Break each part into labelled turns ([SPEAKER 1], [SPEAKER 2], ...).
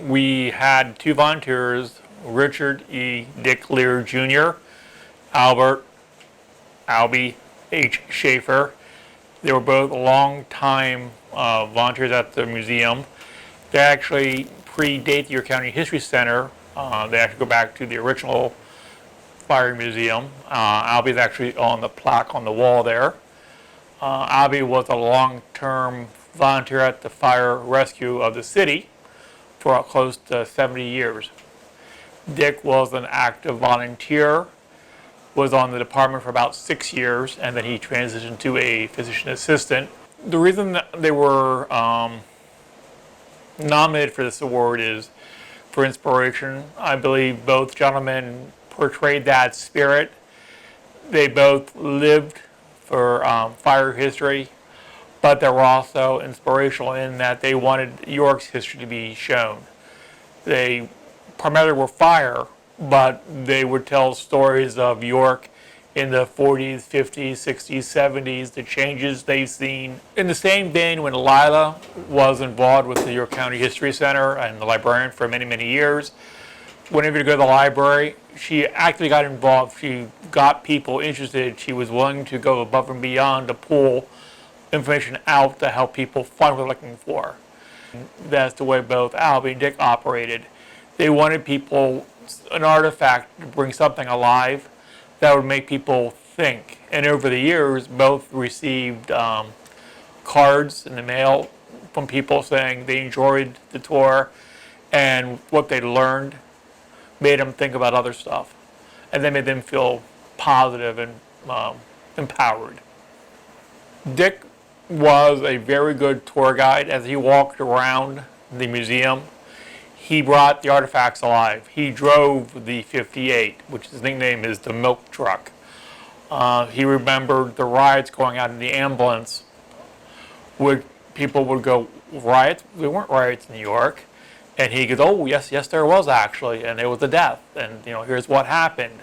[SPEAKER 1] we had two volunteers, Richard E. Dick Lear Jr., Albert, Albie H. Shaffer. They were both long-time volunteers at the museum. They actually predate the York County History Center. They actually go back to the original fire museum. Albie is actually on the plaque on the wall there. Albie was a long-term volunteer at the fire rescue of the city for close to 70 years. Dick was an active volunteer, was on the department for about 6 years, and then he transitioned to a physician assistant. The reason that they were nominated for this award is for inspiration. I believe both gentlemen portrayed that spirit. They both lived for fire history, but they were also inspirational in that they wanted York's history to be shown. They primarily were fire, but they would tell stories of York in the 40s, 50s, 60s, 70s, the changes they've seen. In the same vein, when Lila was involved with the York County History Center and the Librarian for many, many years, whenever you go to the library, she actually got involved. She got people interested. She was willing to go above and beyond to pull information out to help people find what they're looking for. That's the way both Albie and Dick operated. They wanted people, an artifact, to bring something alive that would make people think. And over the years, both received cards in the mail from people saying they enjoyed the tour and what they learned made them think about other stuff. And then made them feel positive and empowered. Dick was a very good tour guide. As he walked around the museum, he brought the artifacts alive. He drove the 58, which his nickname is the milk truck. He remembered the riots going out in the ambulance. People would go, riots? There weren't riots in New York. And he goes, oh, yes, there was actually, and it was a death, and here's what happened.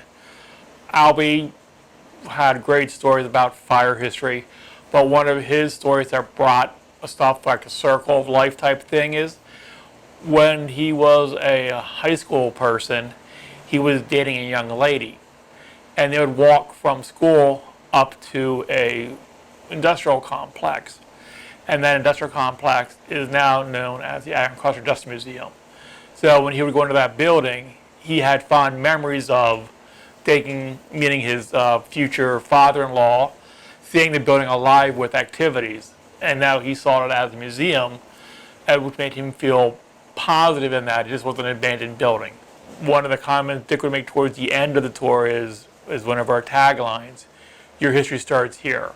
[SPEAKER 1] Albie had great stories about fire history, but one of his stories that brought stuff like a circle of life type thing is when he was a high school person, he was dating a young lady, and they would walk from school up to a industrial complex. And that industrial complex is now known as the Agricultural Industrial Museum. So when he would go into that building, he had fond memories of meeting his future father-in-law, seeing the building alive with activities. And now he saw it as a museum, which made him feel positive in that it just wasn't an abandoned building. One of the comments Dick would make towards the end of the tour is one of our taglines, your history starts here.